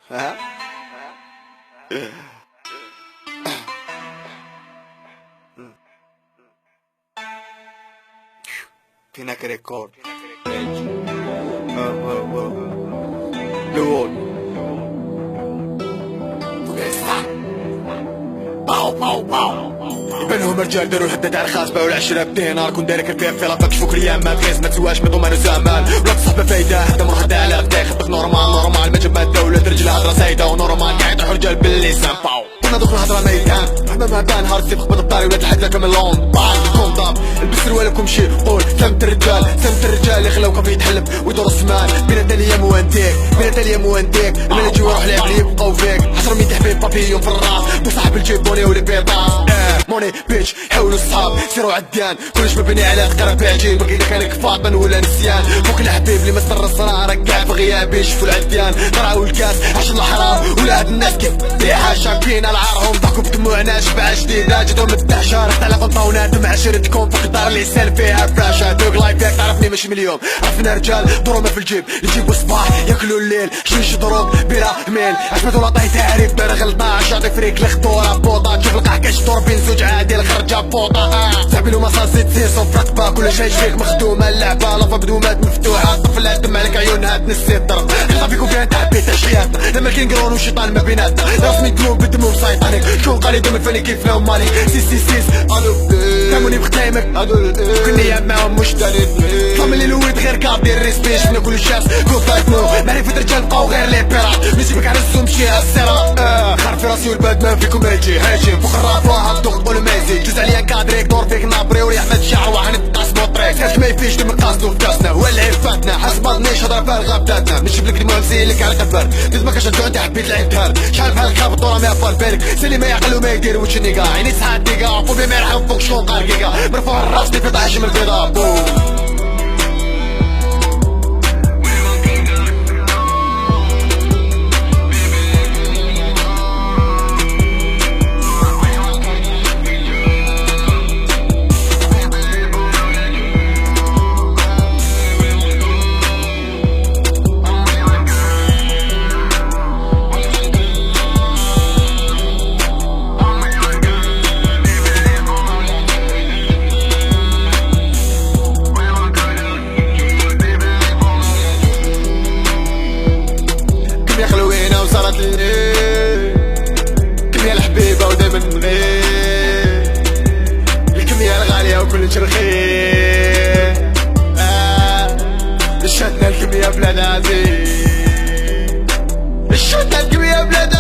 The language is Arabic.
ها فينك ريكورد لول باو باو باو يبانهم رجال داروا الهداد على الخاص باو العشرة بدينار كون دارك الفيق في لافاك شفوك ليام ما تغيز ما تسواش ما ضمان زمان ولا تصحب فايدة حتى مرهدة على غدا يخبط نورمال ما جاب الدولة رجل هضرة سايدة ونورمال قاعد يطيحوا رجال باللسان باو كنا دوك الهضرة ميدان حبا ما بان هارد سيف خبط الطاري ولاد الحدة كامل لون باي كوندام البس سروالك ومشي قول سمت الرجال يخلوك في يتحلم ويدور السمان بين الدالية موانتيك المال يجي ويروح لعب لي يبقاو فيك 10 ميت حبيب بابيون في الراس وصاحب الجيب بوني ولي بيضاس موني بيتش حاولوا الصحاب سيروا عديان كلش مبني على قراباتي باقي لك انا كفاطن ولا نسيان فوق الحبيب اللي مصدر الصرا راك كاع في غيابي شوفوا العديان طلعوا الكاس عشان الحرام ولا هاد الناس كيف بيها شاكين على عارهم ضحكوا بدموعنا شبعة جديدة جاتهم الدهشة رحت على غلطة نادم عشرتكم في قطار اللي سال فيها فراشة دوق لايفك تعرفني ماشي مليون عرفنا رجال دروما في الجيب يجيبوا الصباح ياكلوا الليل شيش ضروب بلا ميل عجبتو لاطاي تعريف دار غلطة شاطي فريك الخطورة بوطة تشوف القحكاش دور بين زوج عادي الخرجة بوطة صاحبي لو ما صاصي تسير صوف راتبا كل شي فيك مخدومة اللعبة لافا بدومات مفتوحة طفل عدم عليك عيونها تنسي الضرب خطا فيكم فيها تعبي تحشياتنا لما كاين قرون وشيطان ما بيناتنا راسمي دموم بدموم سيطانيك شكون قال لي دوم الفني كيف لهم مالك سيس الو كاموني بختايمك كنية معاهم مش داني طلع من الولد غير كابي الريسبي شفنا كل الشاس كون فاتنو معرفة رجال بقاو غير لي بيرات نجيبك على الزوم مشيها السيرة خار في راسي والباد ما فيكم هاجي فوق الراب واحد دوق بولو مازي جوز عليا كادريك دور فيك نابري وريح مات الشعر واحد نتقاسمو الطريق سالك ما يفيش دم قاسدو في كاسنا هو اللي فاتنا حسب ماضنيش هضرة فارغة بداتنا نشوف لك دموع مزيلك على قفر تزما كنشجعو انت حبيت لعب دهر شحال بحال الكاب الدورة ما يفار بالك سالي ما يعقل وما يدير وش نيكا عيني سحات ديكا فوبي ما يرحم فوق شكون قال كيكا مرفوع الراس في طاحش من البيضة وصلت لي كمية الحبيبة ودايما نغير الكمية الغالية وكلش رخيص شدنا الكمية بلاد عزيز شدنا الكمية بلاد